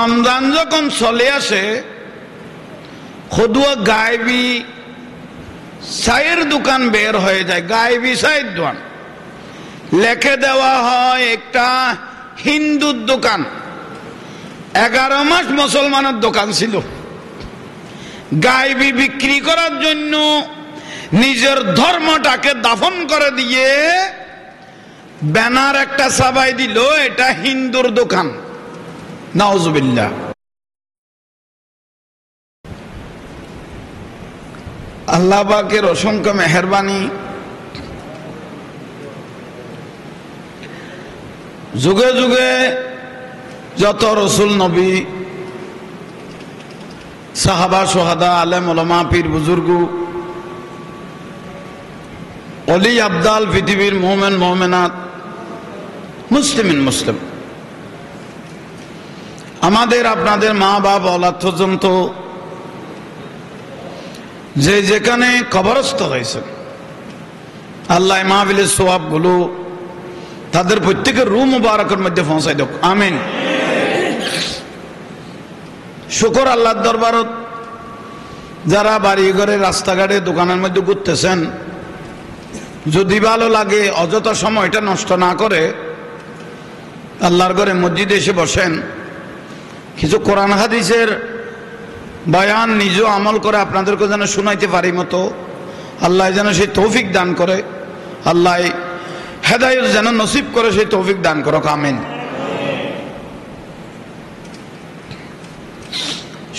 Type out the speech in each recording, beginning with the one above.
রমজান যখন চলে আসে খুদুয়া গায়বী চায়ের দোকান বের হয়ে যায়, গায়বী চায়ের দোকান লেখে দেওয়া হয় একটা হিন্দুর দোকান। 11 মাস মুসলমানের দোকান ছিল। গায়বী বিক্রি করার জন্য নিজের ধর্মটাকে দাফন করে দিয়ে ব্যানার একটা ছাপাই দিল, এটা হিন্দুর দোকান। নাউজুবিল্লাহ। আল্লাহ পাকের অসংখ্য মেহেরবানি, যুগে যুগে যত রসুল নবী সাহাবা সোহাদা আলেম ওলামা পীর বুজুর্গ অলি আবদাল পৃথিবীর মোমেন মোমেনাত মুসলিমিন মুসলিম, আমাদের আপনাদের মা বাপ ওলাদ পর্যন্ত যে যেখানে কবরস্থ হয়েছে, আল্লাহ মাহফিলের সওয়াব গুলো তাদের প্রত্যেকের রূহ মুবারকের মধ্যে পৌঁছাই দেখ, আমিন। শুকর আল্লাহর দরবারত যারা বাড়ি ঘরে রাস্তাঘাটে দোকানের মধ্যে ঘুরতেছেন, যদি ভালো লাগে অযথা সময়টা নষ্ট না করে আল্লাহর ঘরে মসজিদে এসে বসেন, কিছু কোরআন হাদিসের বয়ান নিজেও আমল করে আপনাদেরকে যেন শুনাইতে পারি মতো আল্লাহ যেন সেই তৌফিক দান করে, আল্লাহ হেদায়েত যেন নসিব করে সেই তৌফিক দান করো, আমিন।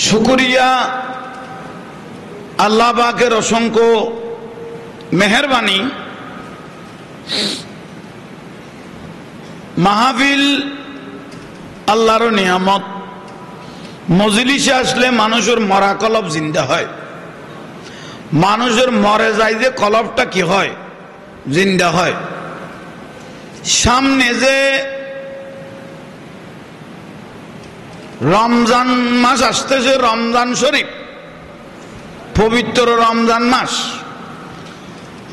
শুকরিয়া আল্লাহ পাকের অসংখ্য মেহেরবানি। মাহফিল আল্লাহর নিয়ামত। মজলিসে আসলে মানুষের মরা কলব জিন্দা হয়। মানুষের মরে যায় যে কলবটা কি হয়, জিন্দা হয়। সামনে যে রমজান মাস আসতেছে, রমজান শরীফ, পবিত্র রমজান মাস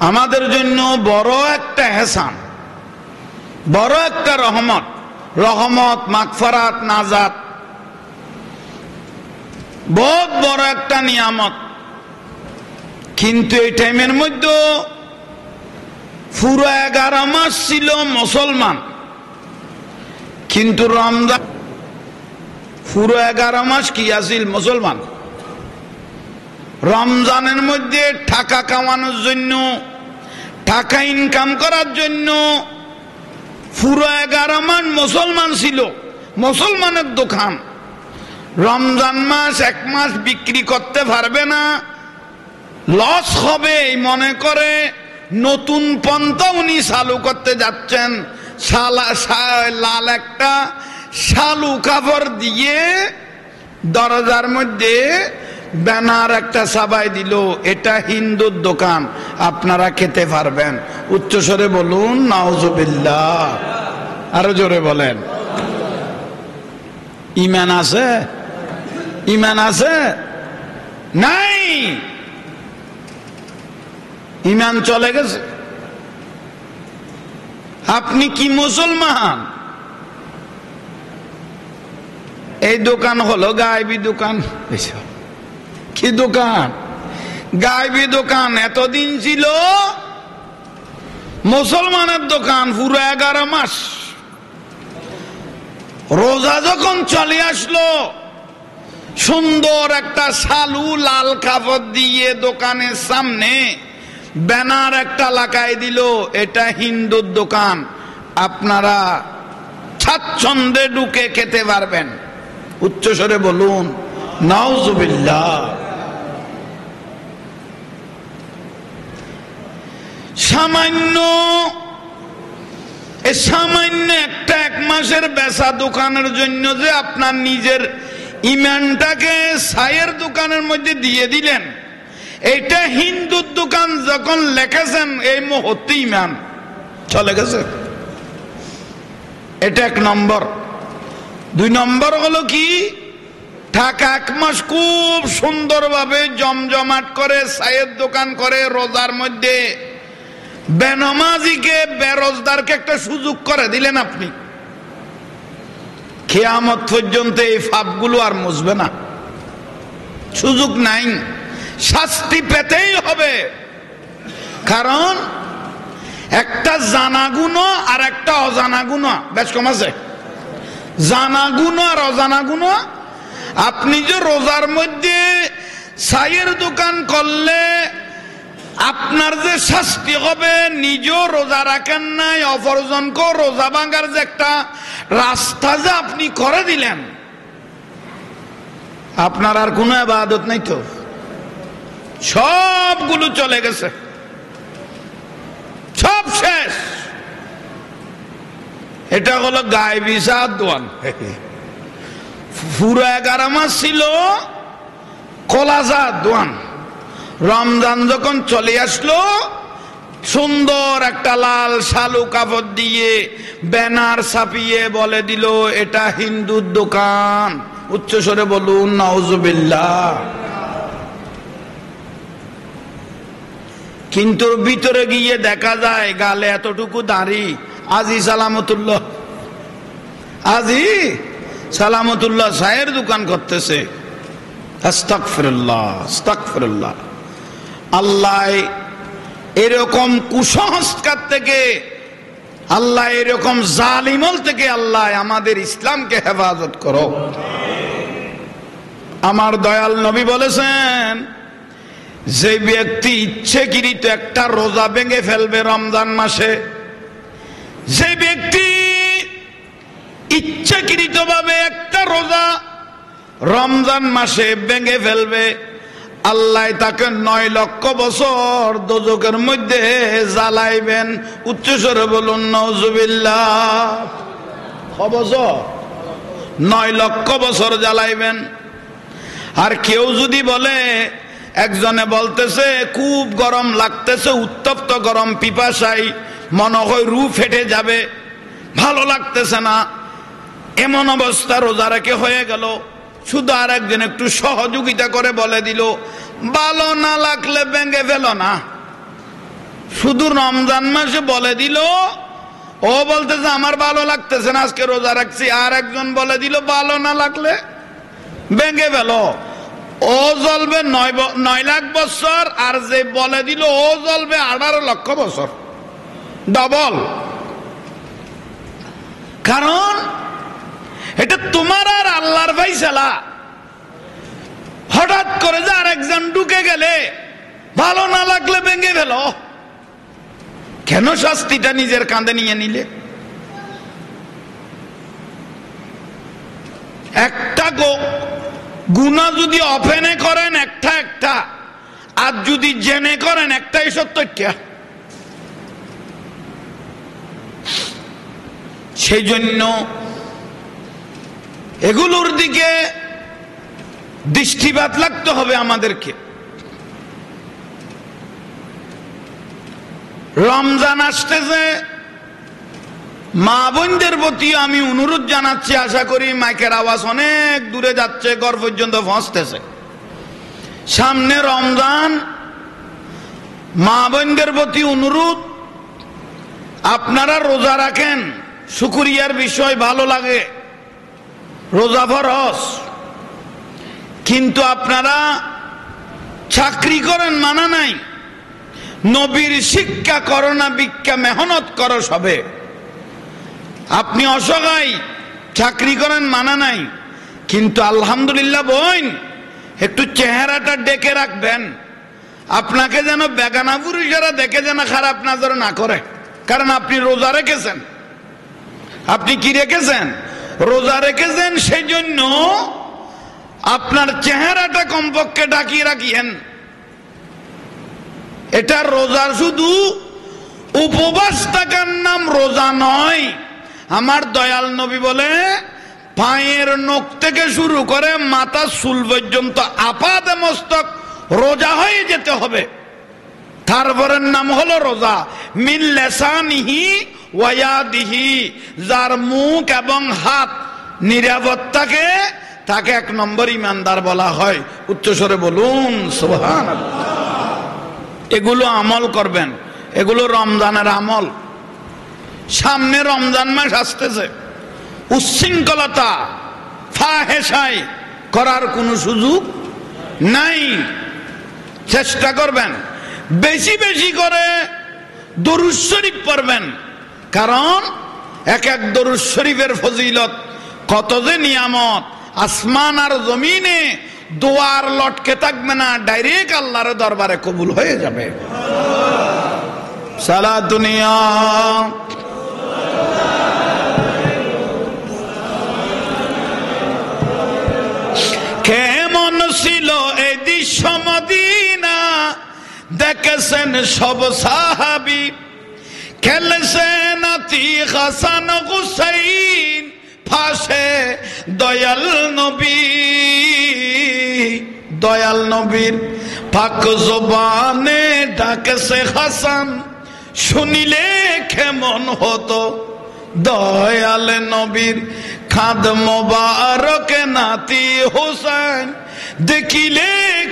আমাদের জন্য বড় একটা এহসান, বড় একটা রহমত, রহমত মাগফিরাত নাজাত, বহুত বড় একটা নিয়ামত। কিন্তু এই টাইমের মধ্যে পুরো 11 মাস ছিল মুসলমান, কিন্তু রমজান পুরো 11 মাস কি আছিল মুসলমান। রমজানের মধ্যে টাকা কামানোর জন্য, টাকা ইনকাম করার জন্য পুরো 11 মাস মুসলমান ছিল, মুসলমানের দোকান। রমজান মাস 1 মাস বিক্রি করতে পারবে না, লস হবে মনে করে নতুন পন্থা উনি চালু করতে যাচ্ছেন। লাল একটা শালু কাপড় দিয়ে দরজার মধ্যে ব্যানার একটা ছাপাই দিল, এটা হিন্দুর দোকান, আপনারা খেতে পারবেন। উচ্চস্বরে বলুন নাউজুবিল্লাহ, আরো জোরে বলেন। ঈমান আছে? ঈমান আছে? নাই, ঈমান চলে গেছে। আপনি কি মুসলমান? এই দোকান হলো গায়বী দোকান। কি দোকান? গায়বী দোকান। এতদিন ছিল মুসলমানের দোকান পুরো 11 মাস। রোজা যখন চলে আসলো, সুন্দর একটা শালু লাল কাপড় দিয়ে দোকানের সামনে ব্যানার একটা লাগাই দিল, এটা হিন্দুর দোকান, আপনারা স্বাচ্ছন্দ্যে ঢুকে খেতে পারবেন। উচ্চস্বরে বলুন নাউজুবিল্লাহ। সামান্য একটা 1 মাসের বেচা দোকানের জন্য যে আপনার নিজের ঈমানটাকে চায়ের দোকানের মধ্যে দিয়ে দিলেন, এটা হিন্দুর দোকান যখন লেখেছেন এই মুহূর্তে ঈমান চলে গেছে। এটা 1 নম্বর। 2 নম্বর হলো কি, টাকা 1 মাস খুব সুন্দরভাবে জমজমাট করে চায়ের দোকান করে রোজার মধ্যে বেনমাজিকে বেরোজগারকে একটা সুযোগ করে দিলেন আপনি। কিয়ামত পর্যন্ত এই পাপগুলো আর মুছবে না, সুযোগ নাই, শাস্তি পেতেই হবে। কারণ একটা জানা গুনাহ আর একটা অজানা গুনাহ বেশ কম আছে। জানা গুনাহ আর অজানা গুনাহ, আপনি যে রোজার মধ্যে চায়ের দোকান করলে আপনার যে শাস্তি হবে, নিজেও রোজা রাখেন নাই, অপরজনকেও রোজা ভাঙার যে একটা রাস্তা যে আপনি করে দিলেন, আপনার আর কোনো ইবাদত নাই তো, সবগুলো চলে গেছে, সব শেষ। এটা হলো গায়েবী সাদ দোয়ান। পুরো 11 মাস ছিল কলাজা দোয়ান। রমজান যখন চলে আসলো, সুন্দর একটা লাল শালু কাপড় দিয়ে ব্যানার ছাপিয়ে বলে দিল এটা হিন্দুর দোকান। উচ্চস্বরে বলুন নাউজুবিল্লাহ। কিন্তু ভিতরে গিয়ে দেখা যায় গালে এতটুকু দাড়ি, আজি সালামতুল্লাহ, আজি সালামতুল্লাহ চায়ের দোকান করতেছে। আস্তাগফিরুল্লাহ, আস্তাগফিরুল্লাহ। আল্লাহ এরকম কুসংস্কার থেকে, আল্লাহ এরকম জালিমল থেকে আল্লাহ আমাদের ইসলামকে হেফাজত করো। আমার দয়াল নবী বলেছেন, যে ব্যক্তি ইচ্ছেকৃত একটা রোজা ভেঙে ফেলবে রমজান মাসে, যে ব্যক্তি ইচ্ছাকৃত ভাবে একটা রোজা রমজান মাসে ভেঙে ফেলবে, আল্লাহ তাকে 9 লক্ষ বছর দোজখের মধ্যে জ্বালাইবেন। উচ্চস্বরে বলুন নাউজুবিল্লাহ। বছর 9 লক্ষ বছর জ্বালাইবেন। আর কেউ যদি বলে, একজনে বলতেছে খুব গরম লাগতেছে, উত্তপ্ত গরম, পিপাসায় মনে হয় রু ফেটে যাবে, ভালো লাগতেছে না, এমন অবস্থা রোজা রেখে হয়ে গেল। শুধু আর একজন একটু সহযোগিতা করে বলে দিল, ভালো না লাগলে ভেঙে ফেলো না। শুধু রমজান মাসে বলে দিল, ও বলতেছে আমার ভালো লাগতেছে না, আজকে রোজা রাখছি। আর একজন বলে দিল ভালো না লাগলে ভেঙে ফেলো। ও জ্বলবে 9 লাখ বছর, আর যে বলে দিল ও জ্বলবে 18 লক্ষ বছর, ডবল। কারণ এটা তোমার আর আল্লাহর ফায়সালা। হঠাৎ করে যে আরেকজন ঢুকে গেলে ভালো না লাগলে ভেঙে ফেলো, কেন শাস্তিটা নিজের কাঁধে নিয়ে নিলে? একটা গুনাহ যদি অফেনে করেন একটা একটা, আর যদি জেনে করেন একটাই 70টা। সেই জন্য এগুলোর দিকে দৃষ্টিপাত লাগতে হবে আমাদেরকে। রমজান আসতেছে, মা বোনদের প্রতি আমি অনুরোধ জানাচ্ছি, আশা করি মাইকের আওয়াজ অনেক দূরে যাচ্ছে, ঘর পর্যন্ত পৌঁছতেছে। সামনে রমজান, মা বোনদের প্রতি অনুরোধ, আপনারা রোজা রাখেন, শুকরিয়ার বিষয়, ভালো লাগে, রোজা ফরজ। কিন্তু আপনারা চাকরি করেন মানা নাই, নবীর শিক্ষা করো না, ভিক্ষা মেহনত করো সবে। আপনি অসহায়, চাকরি করেন মানা নাই, কিন্তু আলহামদুলিল্লাহ বোন, একটু চেহারাটা ডেকে রাখবেন, আপনাকে যেন বেগানা পুরুষেরা দেখে যেন খারাপ নজরে না করে। কারণ আপনি রোজা রেখেছেন। আপনি কি রেখেছেন? রোজা রেখেছেন। সেই জন্য আপনার চেহারাটা কমপক্ষে ঢাকিয়ে রাখিয়েন। এটা রোজার শুধু উপবাস থাকার নাম রোজা নয়। আমার দয়াল নবী বলে, পায়ের নখ থেকে শুরু করে মাথা চুল পর্যন্ত আপাদে মস্তক রোজা হয়ে যেতে হবে। তারপরের নাম হলো রোজা। মিন লিসানিহি ওয়া ইয়াদিহি, যার মুখ এবং হাত নিরাপদ থাকে তাকে 1 নম্বর ইমানদার বলা হয়। উচ্চস্বরে বলুন সুবহানাল্লাহ। এগুলো আমল করবেন, এগুলো রমজানের আমল। সামনে রমজান মাস আসতেছে, উচ্ছৃঙ্খলতা ফাহেশাই করার কোনো সুযোগ নাই। চেষ্টা করবেন বেশি বেশি করে দরুদ শরীফ পড়বেন, কারণ এক এক দরুদ শরীফের ফজিলত, কত যে নিয়ামত। আসমান আর জমিনে দোয়ার লটকে থাকবে না, ডাইরেক্ট আল্লাহর দরবারে কবুল হয়ে যাবে। সালাতুনিয়া কেমন ছিল এই দৃশ্য মদিনা, দেখেছেন সব সাহাবী, খেলেছেন আতিক হাসান হুসাইন, ফাঁসে দয়াল নবী। দয়াল নবীর পাক জবানে ডাকেছে হাসান, শুনিলে কেমন হতো। দয়াল নবীর খাদ মোবারক নাতি হোসেন, দেখিলে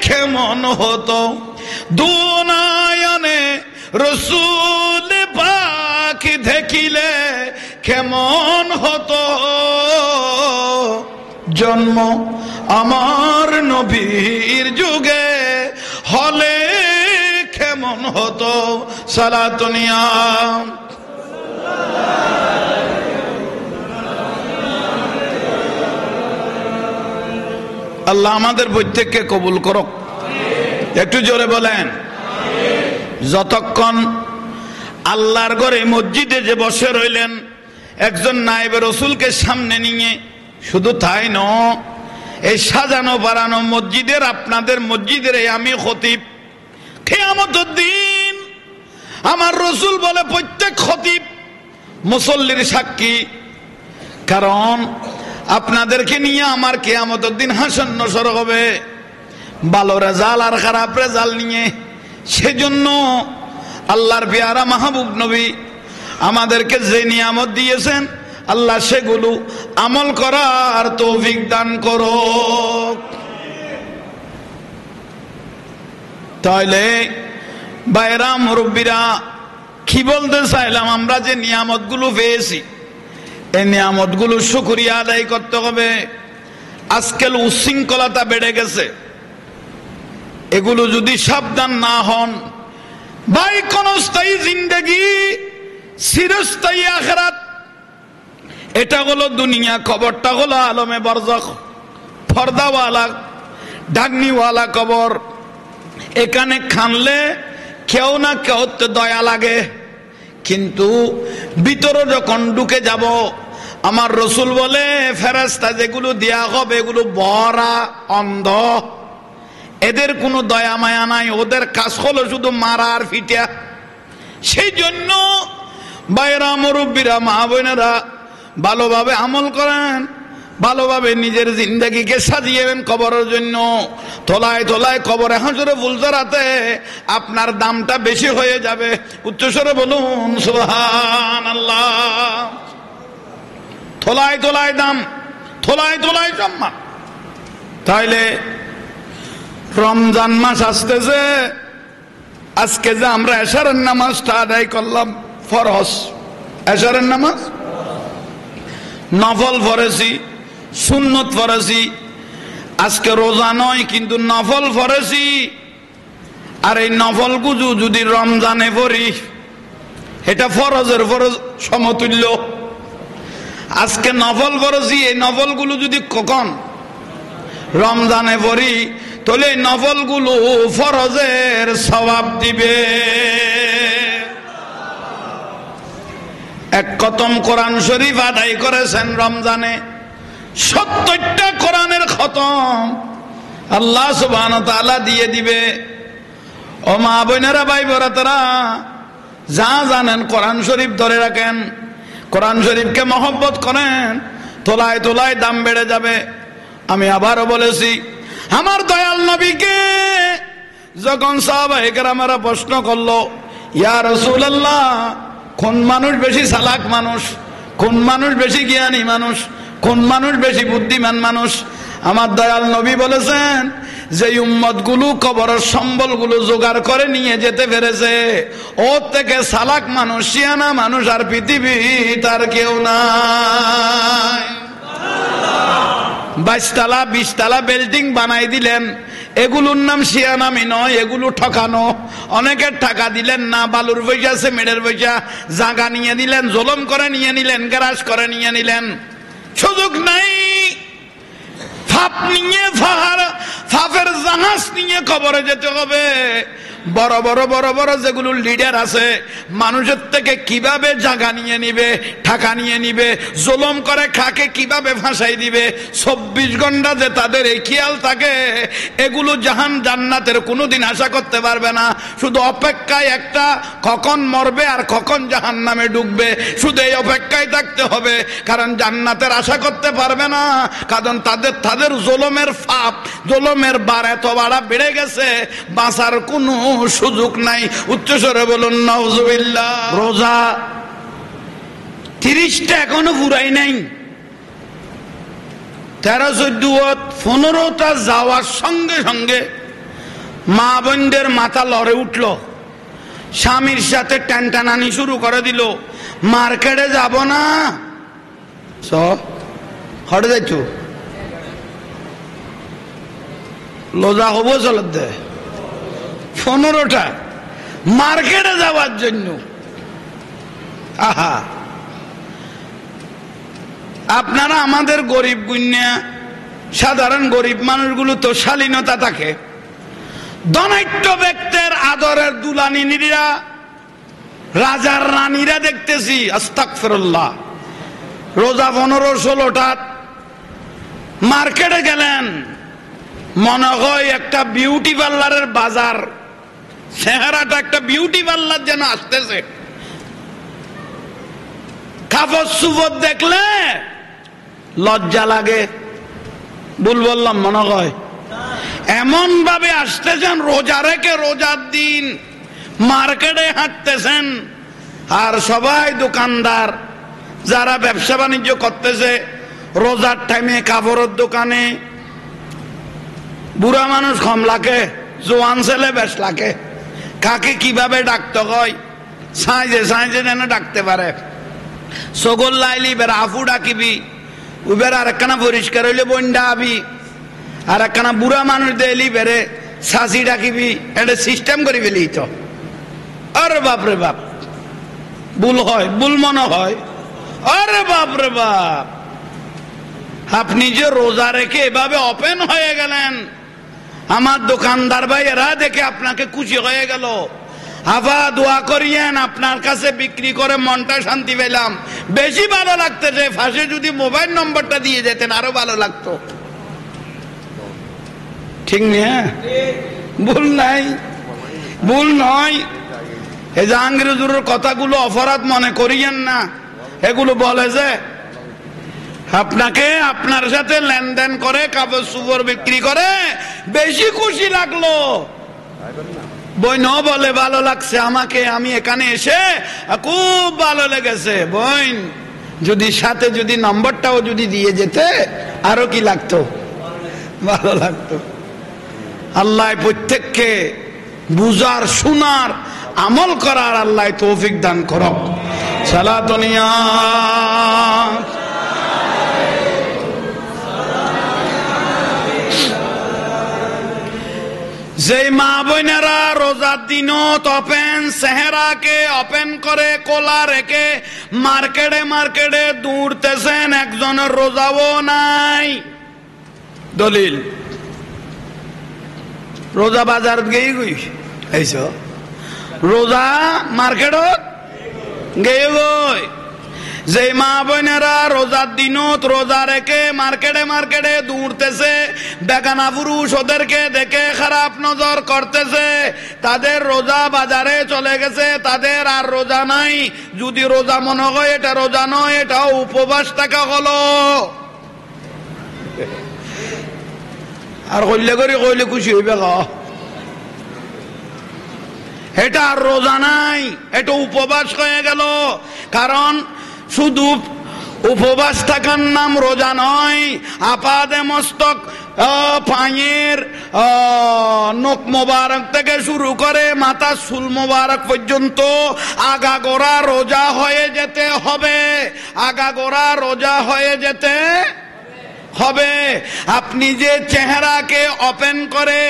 কেমন হতো। দুনয়নে রসুল পাক দেখিলে কেমন হতো। জন্ম আমার নবীর যুগে হলে কেমন হতো। সালাতুনিয়া আল্লাহ আমাদের প্রত্যেককে কবুল করুক। একটু জোরে বলেন। যতক্ষণ আল্লাহর ঘরে মসজিদে যে বসে রইলেন একজন নায়েবে রসুলকে সামনে নিয়ে, শুধু তাই নয়, এই সাজানো বাড়ানো মসজিদের, আপনাদের মসজিদের আমি খতিব, কিয়ামতের দিন আমার রসুল বলে প্রত্যেক খতিব মুসল্লির সাক্ষী। কারণ আপনাদেরকে নিয়ে আমার কিয়ামতের দিন হাসর নসর হবে, ভালো রেজাল্ট আর খারাপ রেজাল্ট নিয়ে। সেজন্য আল্লাহর পেয়ারা মাহবুব নবী আমাদেরকে যে নিয়ামত দিয়েছেন, আল্লাহ সেগুলো আমল করার তৌফিক দান করো। তাইলে বাইরা মুরব্বীরা কি বলতে চাইলাম, আমরা যে নিয়ামত গুলো পেয়েছি এই নিয়ামত গুলো শুকরিয়া আদায় করতে হবে। আজকাল উচ্ছৃঙ্খলতা বেড়ে গেছে, এগুলো যদি সাবধান না হন, ভাই কোন স্থায়ী জিন্দেগি চিরস্থায়ী আখিরাত। এটা হলো দুনিয়া, কবরটা হলো আলমে বারজাখ, পর্দাওয়ালা ঢাকনিওয়ালা কবর। এখানে খানলে কেউ না কেউ দয়া লাগে, কিন্তু ভিতরে যখন ঢুকে যাব, আমার রসুল বলে ফেরেশতা যেগুলো দেয়া হবে এগুলো বড়া অন্ধ, এদের কোনো দয়া মায়া নাই, ওদের কাজ হলো শুধু মারা আর ফিটা। সেই জন্য বাইরা মুরব্বীরা মা বোনেরা ভালোভাবে আমল করেন, ভালোভাবে নিজের জিন্দেগিকে সাজিয়েবেন কবরের জন্য। তোলায় তোলায় কবরে হাজরে ফুল জড়াতে আপনার দামটা বেশি হয়ে যাবে। উচ্চস্বরে বলুন সুবহানাল্লাহ। তোলায় তোলায় দাম, তোলায় তোলায় সম্মান। তাইলে রমজান মাস আসতেছে, আজকে যে আমরা এশারের নামাজটা আদায় করলাম ফরজ, এশারের নামাজ নফল পড়েছি, সুন্নত পড়েছি। আজকে রোজা নয় কিন্তু নফল পড়েছি, আর এই নফল গুজু যদি রমজানে পড়ি এটা ফরজের ফরজ সমতুল্য। আজকে নফল পড়েছি, এই নফলগুলো যদি কখন রমজানে পড়ি তাহলে এই নফলগুলো ফরজের সওয়াব দিবে। এক খতম কোরআন শরীফ আদায় করেছেন রমজানে, 70টা কোরআনের খতম আল্লাহ সুবহানাহু ওয়া তাআলা দিয়ে দিবে। ও মা বোনেরা ভাই বোনেরা, যা জানেন কোরআন শরীফ ধরে রাখেন, কোরআন শরীফকে মহব্বত করেন, তোলায় তোলায় দাম বেড়ে যাবে। আমি আবারও বলেছি, আমার দয়াল নবীকে যখন সাহাবায়ে কেরামেরা প্রশ্ন করলো, ইয়া রাসূলুল্লাহ, কোন মানুষ বেশি চালাক মানুষ, কোন মানুষ বেশি জ্ঞানী মানুষ, কোন মানুষ বেশি বুদ্ধিমান মানুষ? আমার দয়াল নবী বলেছেন, যে উম্মতগুলো কবরের সম্বলগুলো জোগাড় করে নিয়ে যেতে পেরেছে, ওর থেকে চালাক মানুষ, শিয়ানা মানুষ আর পৃথিবী তার কেউ নাই। 22 তলা 20 তলা বিল্ডিং বানাই দিলেন, এগুলোর নাম শিয়ানামি নয়, এগুলো ঠকানো। অনেকের টাকা দিলেন না, বালুর পয়সা সিমেন্টের পয়সা জায়গা নিয়ে নিলেন, জুলুম করে নিয়ে নিলেন, গ্রাস করে নিয়ে নিলেন, সুযোগ নাই। ফাপ নিয়ে ফাপের জাহাজ নিয়ে কবরে যেতে হবে। বড় বড় বড় বড় যেগুলো লিডার আছে, মানুষের থেকে কিভাবে জায়গা নিয়ে নিবে, টাকা নিয়ে নিবে, জুলুম করে খাকে কিভাবে ফাঁসাই দিবে, 24 ঘন্টা যে তাদের এই খেয়াল থাকে, এগুলো জান্নাতের কোনোদিন আশা করতে পারবে না। শুধু অপেক্ষায় একটা, কখন মরবে আর কখন জাহান্নামে ঢুকবে, শুধু এই অপেক্ষায় থাকতে হবে। কারণ জান্নাতের আশা করতে পারবে না, কারণ তাদের জুলুমের ফাপ, জুলুমের বার এত বাড়া বেড়ে গেছে, বাঁচার কোনো সুযোগ নাই। উচ্চস্বরে বলুন নাউজুবিল্লাহ। রোজা 30টা এখনো পুরাই নাই। 13-14 15টা যাওয়ার সঙ্গে সঙ্গে মা বোনদের মাথা লড়ে উঠল, স্বামীর সাথে টানটানানি শুরু করে দিল। মার্কেটে যাব না, হটে যাইছ লোজা হবো চলত দে 15টা মার্কেটে যাওয়ার জন্য। আহা, আপনারা আমাদের গরিব গুণা সাধারণ গরিব মানুষগুলো তো শালীনতা থাকে। ধনাঢ্য ব্যক্তির আদরের দুলানিরা, রাজার রানীরা দেখতেছি আস্তাগফিরুল্লাহ, রোজা 15-16টা মার্কেটে গেলেন, মনে হয় একটা বিউটি পার্লারের বাজার, চেহারাটা একটা বিউটি পার্লার যেন আসতেছে। কাপড় চুপড় দেখলে লজ্জা লাগে, ভুল বললাম মনে হয়। এমন ভাবে আসতেছেন রোজা রেখে, রোজার দিন মার্কেটে হাঁটতেছেন, আর সবাই দোকানদার যারা ব্যবসা বাণিজ্য করতেছে রোজার টাইমে কাপড়ের দোকানে বুড়া মানুষ কম লাগে, জোয়ান ছেলে বেশ লাগে। কাকে কিভাবে ডাকতে হয়, সাইজে সাইজে যেন ডাকতে পারে। সগল লাইলি বের আফু ডাকিবি, উবের আর একখানা পরিষ্কার হইলে বন্ডা আবি, আর একখানা বুড়া মানুষ দেলি বেড়ে সাসি ডাকিবি, এটা সিস্টেম করে ফেলি তো। আরে বাপরে বাপ, ভুল হয়, ভুল মনে হয়। আরে বাপরে বাপ, আপনি যে রোজা রেখে এভাবে ওপেন হয়ে গেলেন, আমার দোকানদার ভাই এরা দেখে আপনাকে খুশি হয়ে গেল। আফা দোয়া করিয়েন, আপনার কাছে বিক্রি করে মনটা শান্তি পেলাম। বেশি ভালো লাগতেছে ফাঁসে যদি মোবাইল নম্বরটা দিয়ে যেতেন আরো ভালো লাগতো। ঠিক না? ভুল নাই, ভুল নয়। এই যে আঙ্গরেজুরের কথাগুলো অপরাধ মনে করিয়েন না, এগুলো বলে যে আপনাকে আপনার সাথে লেনদেন করে কাপড় চোপড় বিক্রি করে বেশি খুশি লাগলো। বোন বলে ভালো লাগছে আমাকে, আমি এখানে এসে খুব ভালো লেগেছে। বোন যদি সাথে যদি নম্বরটাও যদি দিয়ে যেতে আরো কি লাগতো, ভালো লাগতো। আল্লাহ প্রত্যেককে বুঝার, শোনার, আমল করার আল্লাহ তৌফিক দান করুক। সালাতুনিয়া যে মা বোনেরা রোজার দিনত ওপেন চেহারাকে ওপেন করে কোলা রেখে মার্কেটে মার্কেটে দৌড়তেছেন, একজনের রোজাও নাই। দলিল রোজা বাজার গেই গই এইছ, রোজা মার্কেটত গেই গই। যে মা বোনেরা রোজার দিনত রোজা রেখে মার্কেটে মার্কেটে দৌড়তেছে, বেগানা পুরুষ ওদেরকে দেখে খারাপ নজর করতেছে, তাদের রোজা বাজারে চলে গেছে, তাদের আর রোজা নাই। যদি রোজা মনে হয় এটা রোজা নয়, এটাও উপবাস থাকা হলো। আর কইলে করি কইলে খুশি হইবে, এটা আর রোজা নাই, এটা উপবাস হয়ে গেল। কারণ শুধু উপবাস থাকার নাম রোজা নয়, আপাদে মস্তক পায়ের নখ মোবারক থেকে শুরু করে মাথা চুল মোবারক পর্যন্ত আগাগোড়া রোজা হয়ে যেতে হবে, আগাগোড়া রোজা হয়ে যেতে হবে। আপনি যে চেহারাকে ওপেন করে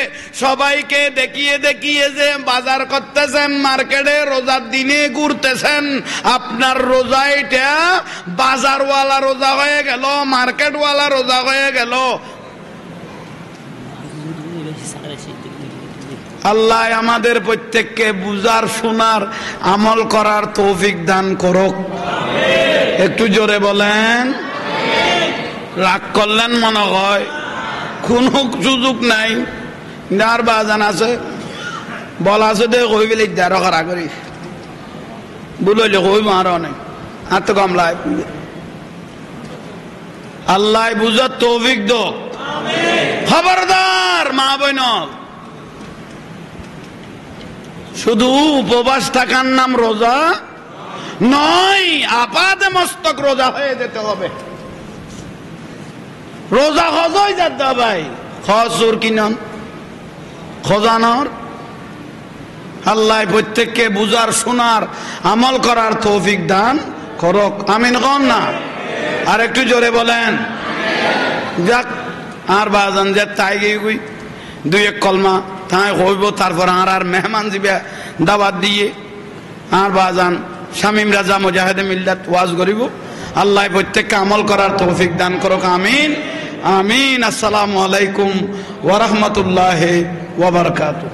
সবাইকে দেখিয়ে দেখিয়ে যে বাজার করতেছেন, মার্কেটে রোজার দিনে ঘুরতেছেন, আপনার রোজা এটা বাজারওয়ালা রোজা হয়ে গেল, মার্কেটওয়ালা রোজা হয়ে গেল। আল্লাহ আমাদের প্রত্যেককে বুঝার, শোনার, আমল করার তৌফিক দান করুক। একটু জোরে বলেন। রাগ করলেন মনে হয়, কোন সুযোগ নাই। আর বাজান আছে বলা আছে দে কই বেলে যারো করা করি বুঝলে কই মার অনেক আর তো কমলায় আল্লাহ বুঝার তৌফিক দো। খবরদার মা বোন, শুধু উপবাস থাকার নাম রোজা নয়, আপাদে মস্তক রোজা হয়ে যেতে হবে। রোজা খোঁজই যেতে ভাই, খসুর কিনন খোঁজানোর। আল্লাহ প্রত্যেককে বুঝার, শোনার, আমল করার তৌফিক দান করক। আমিন কন না? আর একটু জোরে বলেন। যাক আর বাজান যে তাই গই দুই এক কলমা তাই হইব, তারপর আর মেহমান দিবে দাওয়াত দিয়ে আর বাজান শামীম রাজা মুজাহিদে মিল্লাত ওয়াজ করিব। আল্লাহ প্রত্যেককে আমল করার তৌফিক দান করুক। আমিন আমিন। আসসালামু আলাইকুম ওয়া রাহমাতুল্লাহি ওয়া বারাকাতুহু।